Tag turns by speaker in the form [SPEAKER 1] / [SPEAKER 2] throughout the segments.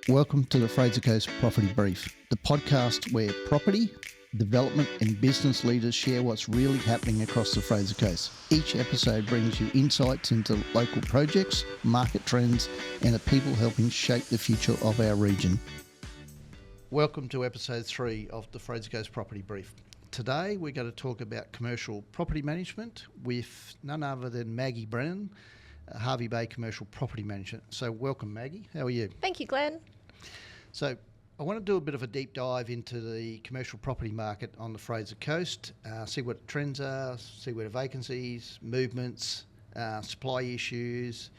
[SPEAKER 1] Welcome to the Fraser Coast Property Brief, the podcast where property, development and business leaders share what's really happening across the Fraser Coast. Each episode brings you insights into local projects, market trends and the people helping shape the future of our region. Welcome to episode 3 of the Fraser Coast Property Brief. Today we're going to talk about commercial property management with none other than Maggie Brennan, Hervey Bay Commercial Property Management. So welcome Maggie, how are you?
[SPEAKER 2] Thank you, Glenn.
[SPEAKER 1] So I want to do a bit of a deep dive into the commercial property market on the Fraser Coast, see what trends are, see where the vacancies, movements, supply issues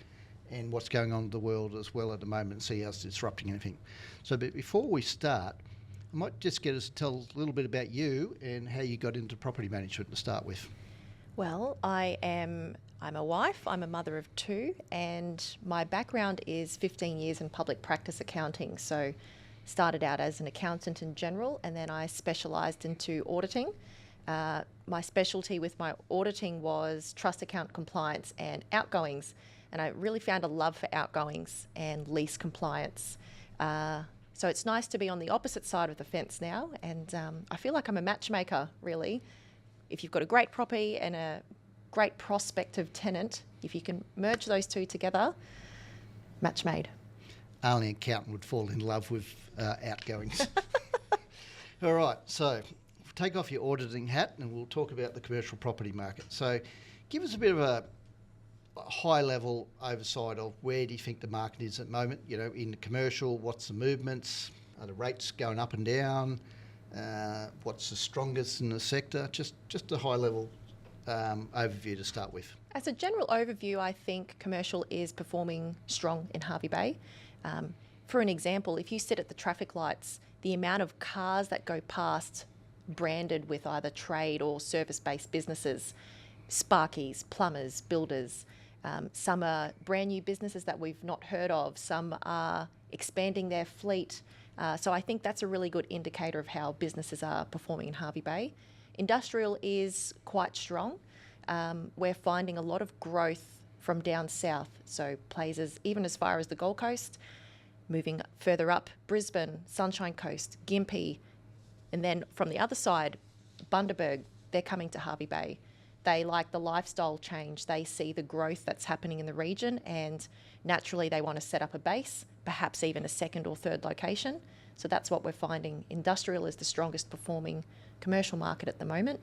[SPEAKER 1] and what's going on in the world as well at the moment and see how it's disrupting anything. So but before we start, I might just get us to tell a little bit about you and how you got into property management to start with.
[SPEAKER 2] Well, I'm a wife, I'm a mother of 2, and my background is 15 years in public practice accounting. So started out as an accountant in general, and then I specialised into auditing. My specialty with my auditing was trust account compliance and outgoings, and I really found a love for outgoings and lease compliance. So it's nice to be on the opposite side of the fence now, and I feel like I'm a matchmaker, really. If you've got a great property and a great prospective tenant, if you can merge those two together, match made.
[SPEAKER 1] Only an accountant would fall in love with outgoings. All right, so take off your auditing hat and we'll talk about the commercial property market. So give us a bit of a high level oversight of where do you think the market is at the moment, you know, in the commercial, what's the movements, are the rates going up and down, what's the strongest in the sector, just a high level overview to start with.
[SPEAKER 2] As a general overview, I think commercial is performing strong in Hervey Bay. For an example, if you sit at the traffic lights, the amount of cars that go past branded with either trade or service-based businesses, sparkies, plumbers, builders, some are brand new businesses that we've not heard of, some are expanding their fleet. So I think that's a really good indicator of how businesses are performing in Hervey Bay. Industrial is quite strong. We're finding a lot of growth from down south, so places even as far as the Gold Coast, moving further up, Brisbane, Sunshine Coast, Gympie, and then from the other side, Bundaberg, they're coming to Hervey Bay. They like the lifestyle change, they see the growth that's happening in the region, and naturally they want to set up a base, perhaps even a second or third location. So that's what we're finding. Industrial is the strongest performing commercial market at the moment.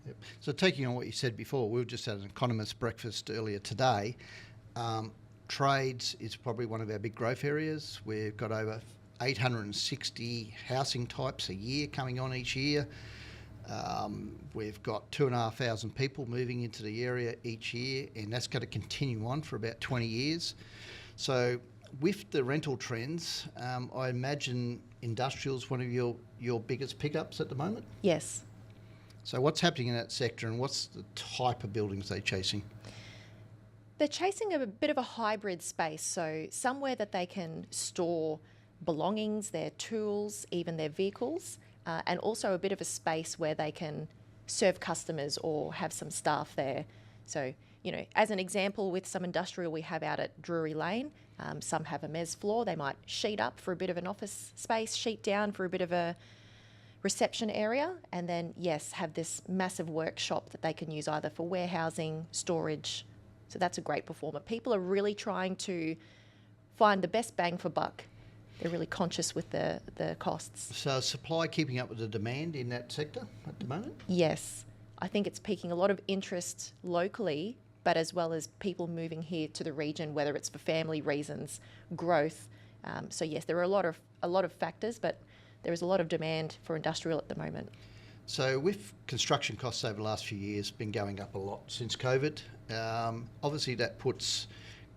[SPEAKER 1] Yep. So taking on what you said before, we were just at an economist breakfast earlier today. Trades is probably one of our big growth areas. We've got over 860 housing types a year coming on each year. We've got 2,500 people moving into the area each year, and that's going to continue on for about 20 years. So with the rental trends, I imagine industrial is one of your biggest pickups at the moment?
[SPEAKER 2] Yes.
[SPEAKER 1] So what's happening in that sector and what's the type of buildings they're chasing?
[SPEAKER 2] They're chasing a bit of a hybrid space, so somewhere that they can store belongings, their tools, even their vehicles, and also a bit of a space where they can serve customers or have some staff there. So, you know, as an example, with some industrial we have out at Drury Lane, some have a mezz floor. They might sheet up for a bit of an office space, sheet down for a bit of a reception area, and then, yes, have this massive workshop that they can use either for warehousing, storage. So that's a great performer. People are really trying to find the best bang for buck. They're really conscious with the costs.
[SPEAKER 1] So supply keeping up with the demand in that sector at the moment?
[SPEAKER 2] Yes. I think it's piquing a lot of interest locally, but as well as people moving here to the region, whether it's for family reasons, growth. So yes, there are a lot of factors, but there is a lot of demand for industrial at the moment.
[SPEAKER 1] So with construction costs over the last few years been going up a lot since COVID. Obviously that puts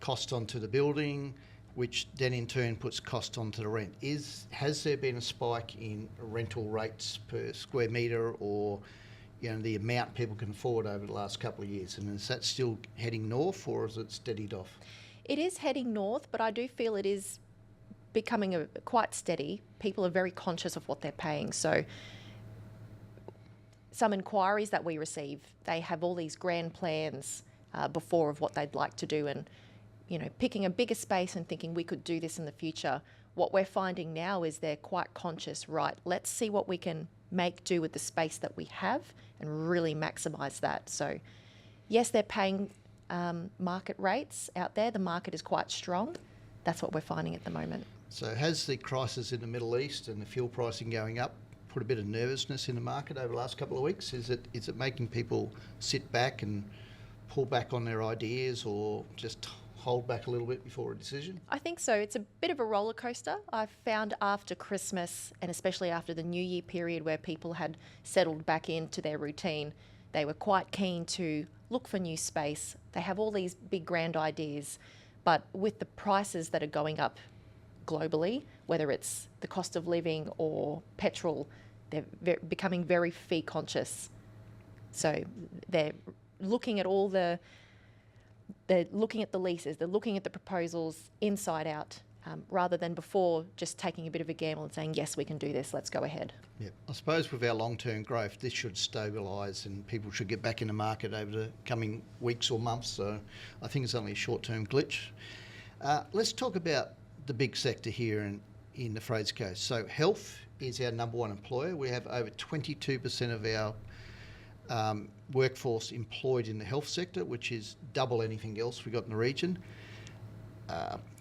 [SPEAKER 1] cost onto the building, which then in turn puts cost onto the rent. Has there been a spike in rental rates per square metre or, you know, the amount people can afford over the last couple of years? And is that still heading north or is it steadied off?
[SPEAKER 2] It is heading north, but I do feel it is becoming quite steady. People are very conscious of what they're paying. So some inquiries that we receive, they have all these grand plans before of what they'd like to do, and picking a bigger space and thinking we could do this in the future. What we're finding now is they're quite conscious, right, let's see what we can make do with the space that we have and really maximise that. So yes, they're paying market rates out there. The market is quite strong. That's what we're finding at the moment.
[SPEAKER 1] So has the crisis in the Middle East and the fuel pricing going up put a bit of nervousness in the market over the last couple of weeks? Is it making people sit back and pull back on their ideas, or just hold back a little bit before a decision?
[SPEAKER 2] I think so. It's a bit of a roller coaster. I've found after Christmas, and especially after the New Year period where people had settled back into their routine, they were quite keen to look for new space. They have all these big grand ideas, but with the prices that are going up globally, whether it's the cost of living or petrol, they're becoming very fee conscious. So they're looking at they're looking at the leases, they're looking at the proposals inside out, rather than before just taking a bit of a gamble and saying, yes, we can do this, let's go ahead.
[SPEAKER 1] Yeah, I suppose with our long-term growth, this should stabilise and people should get back in the market over the coming weeks or months. So I think it's only a short-term glitch. Let's talk about the big sector here in the Fraser Coast. So health is our number one employer. We have over 22% of our workforce employed in the health sector, which is double anything else we got in the region.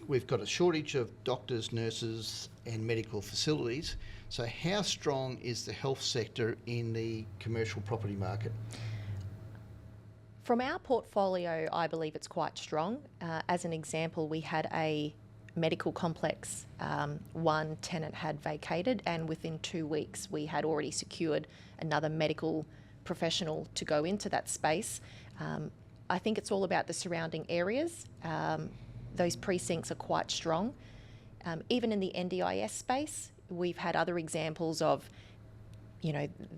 [SPEAKER 1] We've got a shortage of doctors, nurses and medical facilities. So how strong is the health sector in the commercial property market?
[SPEAKER 2] From our portfolio, I believe it's quite strong. As an example, we had a medical complex. One tenant had vacated, and within 2 weeks we had already secured another medical professional to go into that space. I think it's all about the surrounding areas. Those precincts are quite strong. Even in the NDIS space, we've had other examples of,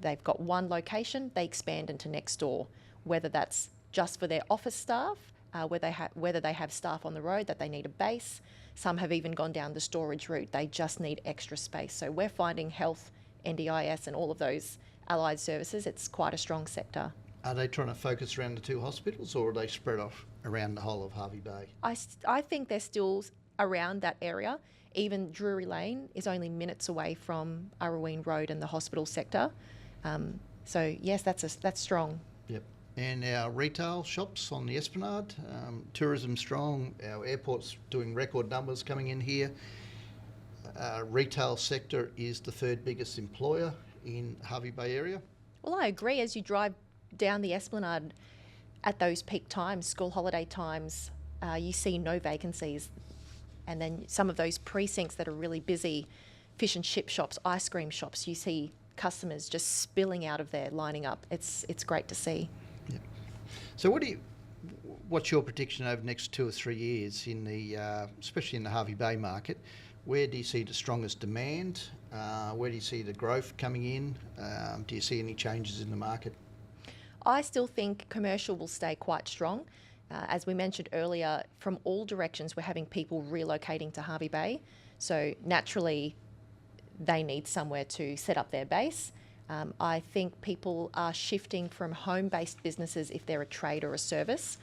[SPEAKER 2] they've got one location, they expand into next door, whether that's just for their office staff, whether they have staff on the road that they need a base. Some have even gone down the storage route. They just need extra space. So we're finding health, NDIS and all of those allied services, it's quite a strong sector.
[SPEAKER 1] Are they trying to focus around the two hospitals, or are they spread off around the whole of Hervey Bay?
[SPEAKER 2] I think they're still around that area. Even Drury Lane is only minutes away from Aroween Road and the hospital sector. So yes, that's strong.
[SPEAKER 1] Yep. And our retail shops on the Esplanade, tourism strong. Our airport's doing record numbers coming in here. Retail sector is the third biggest employer in Hervey Bay area.
[SPEAKER 2] Well, I agree. As you drive down the Esplanade at those peak times, school holiday times, you see no vacancies. And then some of those precincts that are really busy, fish and chip shops, ice cream shops, you see customers just spilling out of there, lining up. It's great to see.
[SPEAKER 1] Yep. So what's your prediction over the next 2 or 3 years in the, especially in the Hervey Bay market? Where do you see the strongest demand? Where do you see the growth coming in? Do you see any changes in the market?
[SPEAKER 2] I still think commercial will stay quite strong. As we mentioned earlier, from all directions, we're having people relocating to Hervey Bay. So naturally, they need somewhere to set up their base. I think people are shifting from home-based businesses, if they're a trade or a service.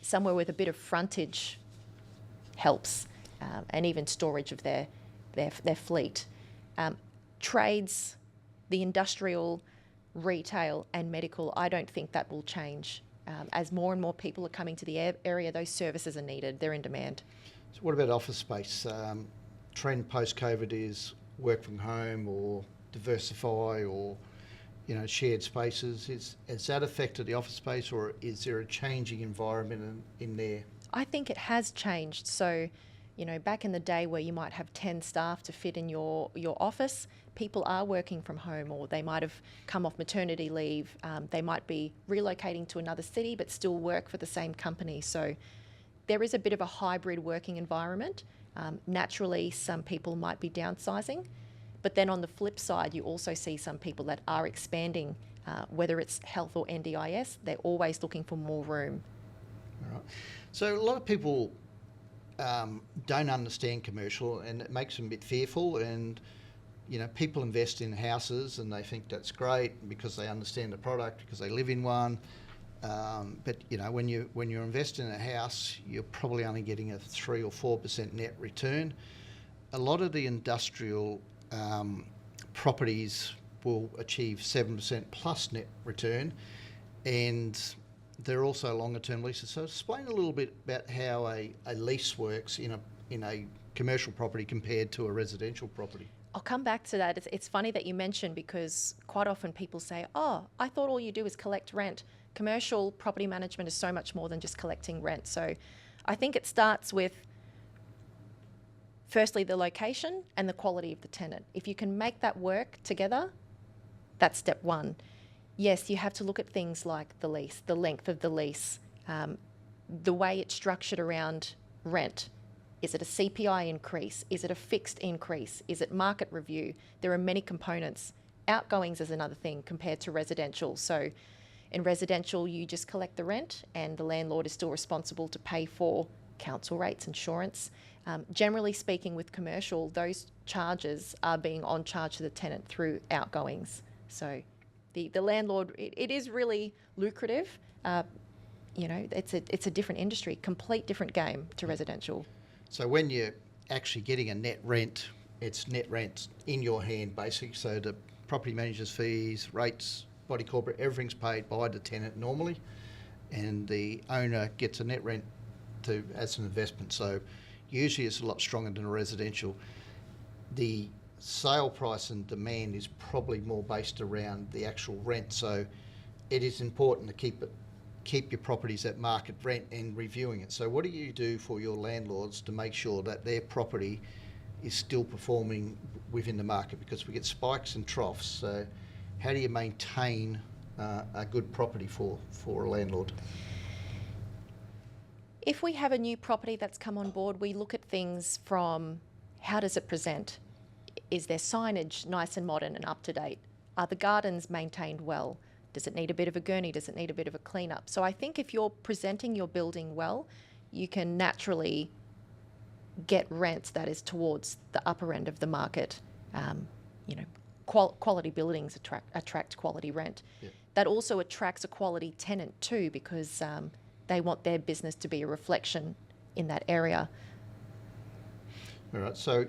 [SPEAKER 2] Somewhere with a bit of frontage helps, and even storage of their fleet. Trades, the industrial, retail and medical, I don't think that will change. As more and more people are coming to the area, those services are needed. They're in demand.
[SPEAKER 1] So what about office space? Trend post-COVID is work from home or diversify or, shared spaces. Has that affected the office space, or is there a changing environment in there?
[SPEAKER 2] I think it has changed. So, back in the day where you might have 10 staff to fit in your office, people are working from home, or they might have come off maternity leave. They might be relocating to another city but still work for the same company. So there is a bit of a hybrid working environment. Naturally, some people might be downsizing, but then on the flip side, you also see some people that are expanding, whether it's health or NDIS, they're always looking for more room.
[SPEAKER 1] All right. So a lot of people don't understand commercial, and it makes them a bit fearful, and people invest in houses and they think that's great because they understand the product, because they live in one. But when you're investing in a house, you're probably only getting a 3 or 4% net return. A lot of the industrial properties will achieve 7% plus net return, and they're also longer term leases. So explain a little bit about how a lease works in a commercial property compared to a residential property.
[SPEAKER 2] I'll come back to that. It's funny that you mentioned, because quite often people say, oh, I thought all you do is collect rent. Commercial property management is so much more than just collecting rent. So I think it starts with, firstly, the location and the quality of the tenant. If you can make that work together, that's step one. Yes, you have to look at things like the lease, the length of the lease, the way it's structured around rent. Is it a CPI increase? Is it a fixed increase? Is it market review? There are many components. Outgoings is another thing compared to residential. So in residential, you just collect the rent and the landlord is still responsible to pay for council rates, insurance. Generally speaking, with commercial, those charges are being on charge to the tenant through outgoings. So the landlord, it is really lucrative. It's a different industry, complete different game to residential.
[SPEAKER 1] So when you're actually getting a net rent, it's net rent in your hand, basically. So the property manager's fees, rates, body corporate, everything's paid by the tenant normally, and the owner gets a net rent as an investment. So usually it's a lot stronger than a residential. The sale price and demand is probably more based around the actual rent. So it is important to keep your properties at market rent and reviewing it. So what do you do for your landlords to make sure that their property is still performing within the market? Because we get spikes and troughs. So how do you maintain a good property for a landlord?
[SPEAKER 2] If we have a new property that's come on board, we look at things from how does it present? Is there signage nice and modern and up to date? Are the gardens maintained well? Does it need a bit of a gurney? Does it need a bit of a clean-up? So I think if you're presenting your building well, you can naturally get rents that is towards the upper end of the market. Quality buildings attract quality rent. Yeah. That also attracts a quality tenant too, because they want their business to be a reflection in that area.
[SPEAKER 1] All right. So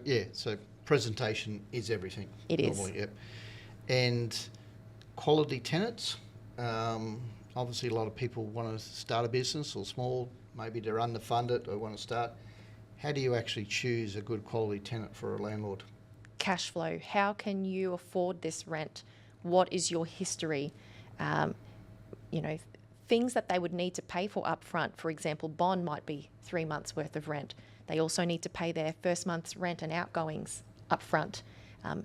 [SPEAKER 1] presentation is everything.
[SPEAKER 2] It
[SPEAKER 1] normally,
[SPEAKER 2] is.
[SPEAKER 1] Yep. And quality tenants. Obviously, a lot of people want to start a business or small. Maybe they're underfunded or want to start. How do you actually choose a good quality tenant for a landlord?
[SPEAKER 2] Cash flow. How can you afford this rent? What is your history? Things that they would need to pay for upfront. For example, bond might be 3 months worth of rent. They also need to pay their first month's rent and outgoings upfront.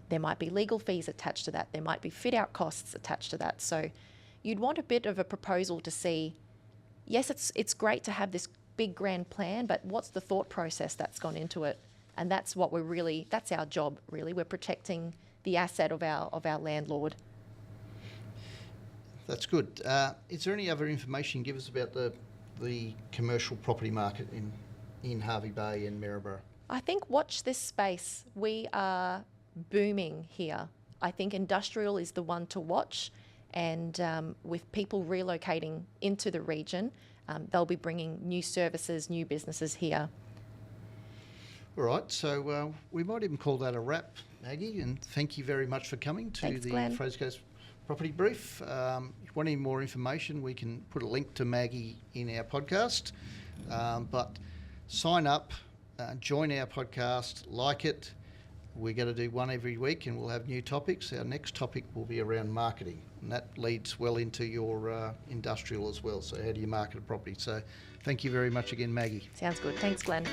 [SPEAKER 2] There might be legal fees attached to that. There might be fit-out costs attached to that. So you'd want a bit of a proposal to see, yes, it's great to have this big grand plan, but what's the thought process that's gone into it? And that's that's our job, really. We're protecting the asset of our landlord.
[SPEAKER 1] That's good. Is there any other information you can give us about the commercial property market in Hervey Bay and Maryborough?
[SPEAKER 2] I think watch this space. We are booming here. I think industrial is the one to watch, and with people relocating into the region, they'll be bringing new services, new businesses here.
[SPEAKER 1] All right, so we might even call that a wrap, Maggie, and thank you very much for coming to
[SPEAKER 2] Thanks,
[SPEAKER 1] the
[SPEAKER 2] Glen.
[SPEAKER 1] Fraser Coast Property Brief. If you want any more information, we can put a link to Maggie in our podcast, but sign up, join our podcast, like it. We're going to do one every week and we'll have new topics. Our next topic will be around marketing, and that leads well into your industrial as well. So how do you market a property? So thank you very much again, Maggie.
[SPEAKER 2] Sounds good. Thanks, Glen.